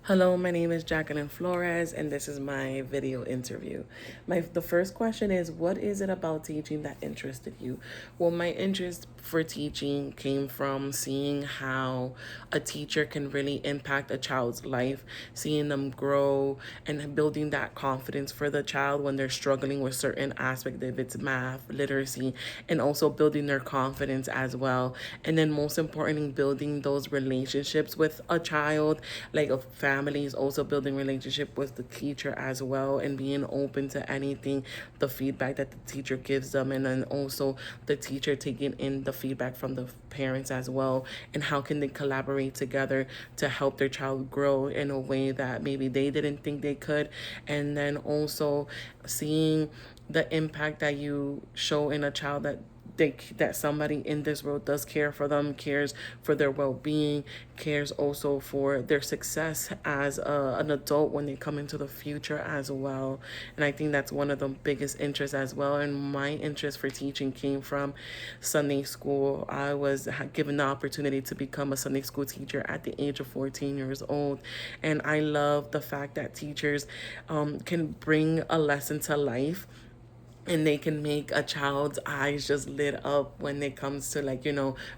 Hello, my name is Jacqueline Flores, and this is my video interview. The first question is, what is it about teaching that interested you? Well, my interest for teaching came from seeing how a teacher can really impact a child's life, seeing them grow and building that confidence for the child when they're struggling with certain aspect, if it's math, literacy, and also building their confidence as well. And then most importantly, building those relationships with a child, like a families, also building relationship with the teacher as well, and being open to anything, the feedback that the teacher gives them, and then also the teacher taking in the feedback from the parents as well, and how can they collaborate together to help their child grow in a way that maybe they didn't think they could. And then also seeing the impact that you show in a child, that somebody in this world does care for them, cares for their well-being, cares also for their success as an adult when they come into the future as well. And I think that's one of the biggest interests as well. And my interest for teaching came from Sunday school. I was given the opportunity to become a Sunday school teacher at the age of 14 years old, and I love the fact that teachers can bring a lesson to life, and they can make a child's eyes just lit up when it comes to, like,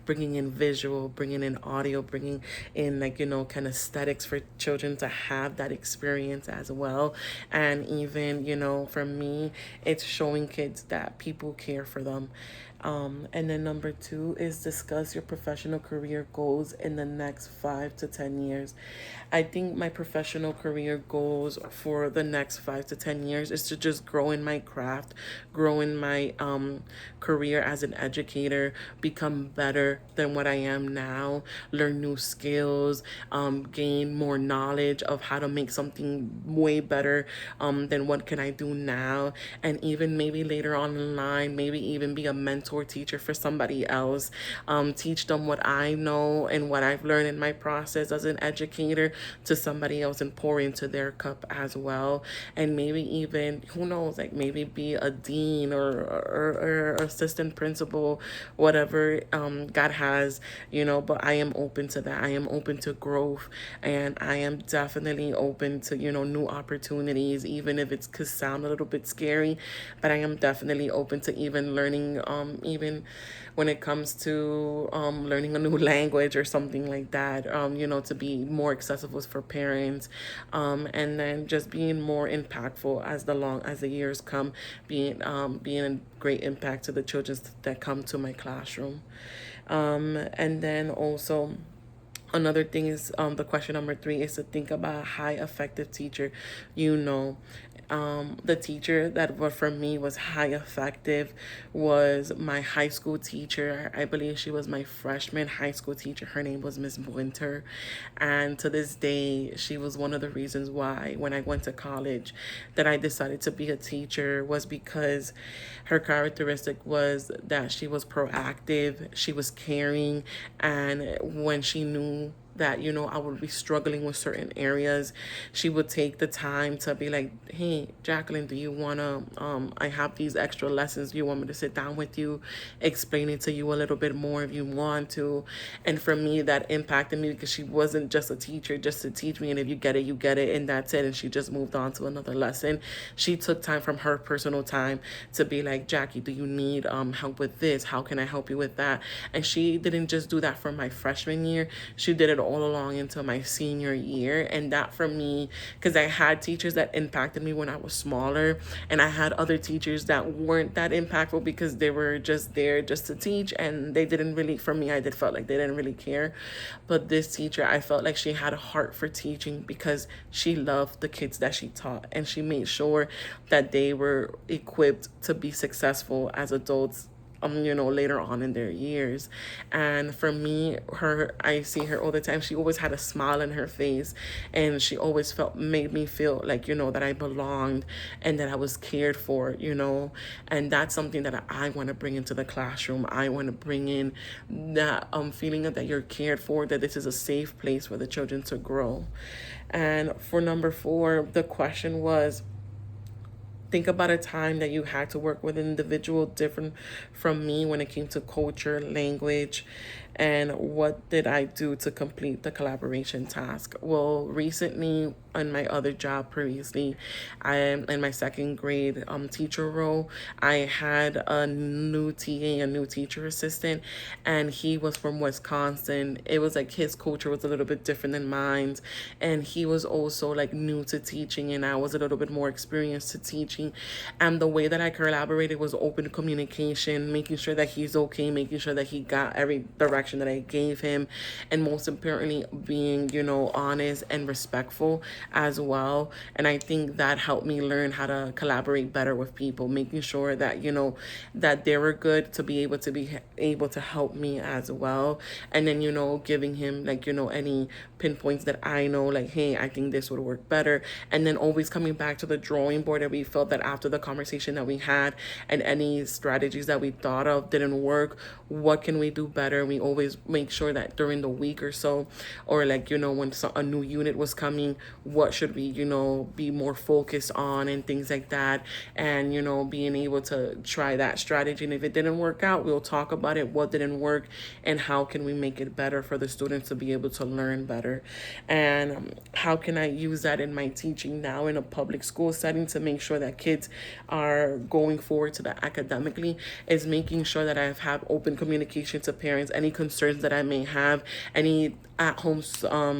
bringing in visual, bringing in audio, bringing in, like, kind of aesthetics for children to have that experience as well. And even, for me, it's showing kids that people care for them. And then number two is discuss your professional career goals in the next 5 to 10 years. I think my professional career goals for the next 5 to 10 years is to just grow in my craft, grow in my career as an educator, become better than what I am now, learn new skills, gain more knowledge of how to make something way better than what can I do now, and even maybe later on in line, maybe even be a mentor teacher for somebody else, teach them what I know and what I've learned in my process as an educator to somebody else, and pour into their cup as well. And maybe even, who knows, like maybe be a dean or assistant principal, whatever God has, but I am open to that. I am open to growth, and I am definitely open to, new opportunities, even if it could sound a little bit scary, but I am definitely open to even learning, even when it comes to learning a new language or something like that, to be more accessible for parents, and then just being more impactful as the years come, being a great impact to the children that come to my classroom. And then also, another thing is, the question number three is to think about a high effective teacher. The teacher that for me was high effective was my high school teacher. I believe she was my freshman high school teacher. Her name was Miss Winter. And to this day, she was one of the reasons why when I went to college that I decided to be a teacher, was because her characteristic was that she was proactive, she was caring, and when she knew that, I would be struggling with certain areas, she would take the time to be like, hey, Jacqueline, do you want to, I have these extra lessons. Do you want me to sit down with you, explain it to you a little bit more if you want to? And for me, that impacted me because she wasn't just a teacher just to teach me, and if you get it, you get it, and that's it. And she just moved on to another lesson. She took time from her personal time to be like, Jackie, do you need help with this? How can I help you with that? And she didn't just do that for my freshman year. She did it all along until my senior year. And that for me, because I had teachers that impacted me when I was smaller, and I had other teachers that weren't that impactful because they were just there just to teach, and they didn't really, for me, I did felt like they didn't really care. But this teacher, I felt like she had a heart for teaching because she loved the kids that she taught, and she made sure that they were equipped to be successful as adults, later on in their years. And for me, I see her all the time. She always had a smile on her face, and she always made me feel like, that I belonged and that I was cared for, and that's something that I want to bring into the classroom. I want to bring in that feeling of that you're cared for, that this is a safe place for the children to grow. And for number four, the question was, think about a time that you had to work with an individual different from me when it came to culture, language, And what did I do to complete the collaboration task? Well, recently on my other job previously, I am in my second grade teacher role. I had a new TA, a new teacher assistant, and he was from Wisconsin. It was like his culture was a little bit different than mine, and he was also like new to teaching, and I was a little bit more experienced to teaching. And the way that I collaborated was open communication, making sure that he's okay, making sure that he got every direction that I gave him, and most importantly, being, honest and respectful as well. And I think that helped me learn how to collaborate better with people, making sure that, that they were good to be able to help me as well. And then, giving him like, any pinpoints that I know, like, hey, I think this would work better. And then always coming back to the drawing board, that we felt that after the conversation that we had and any strategies that we thought of didn't work, what can we do better? We always make sure that during the week or so, or like, when a new unit was coming, what should we, be more focused on and things like that. And, being able to try that strategy. And if it didn't work out, we'll talk about it, what didn't work, and how can we make it better for the students to be able to learn better. And how can I use that in my teaching now in a public school setting to make sure that kids are going forward to the academically, is making sure that I have open communication to parents, any concerns that I may have, any at-home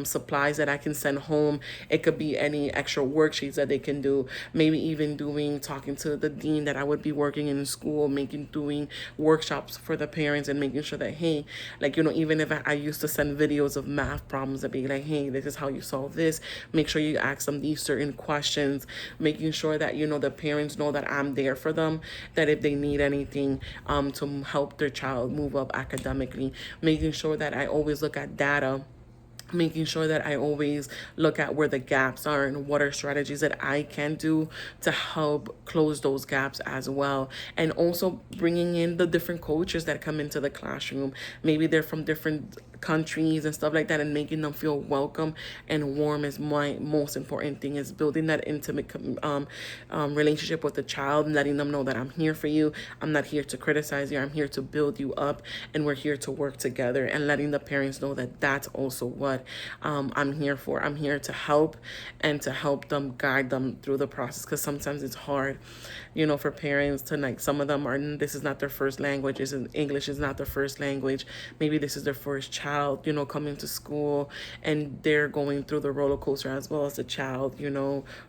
supplies that I can send home. It could be any extra worksheets that they can do, maybe even talking to the dean that I would be working in school, doing workshops for the parents, and making sure that, hey, like, even if I used to send videos of math problems, that be like, hey, this is how you solve this, make sure you ask them these certain questions, making sure that, the parents know that I'm there for them, that if they need anything to help their child move up academically, making sure that I always look at data, making sure that I always look at where the gaps are and what are strategies that I can do to help close those gaps as well. And also bringing in the different coaches that come into the classroom. Maybe they're from different countries and stuff like that, and making them feel welcome and warm is my most important thing, is building that intimate relationship with the child, and letting them know that I'm here for you. I'm not here to criticize you. I'm here to build you up, and we're here to work together, and letting the parents know that that's also what I'm here for. I'm here to help, and to help them, guide them through the process, because sometimes it's hard, for parents to, like, some of them this is not their first language, English is not their first language. Maybe this is their first child, coming to school, and they're going through the roller coaster as well as the child,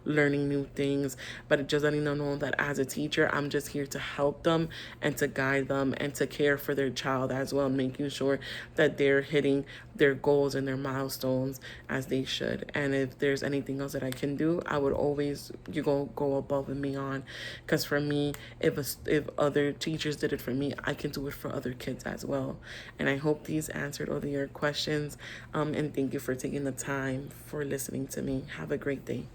learning new things. But just letting them know that as a teacher, I'm just here to help them and to guide them and to care for their child as well, making sure that they're hitting their goals and their milestones as they should. And if there's anything else that I can do, I would always go above and beyond, because for me, if other teachers did it for me, I can do it for other kids as well. And I hope these answered all your questions, and thank you for taking the time for listening to me. Have a great day.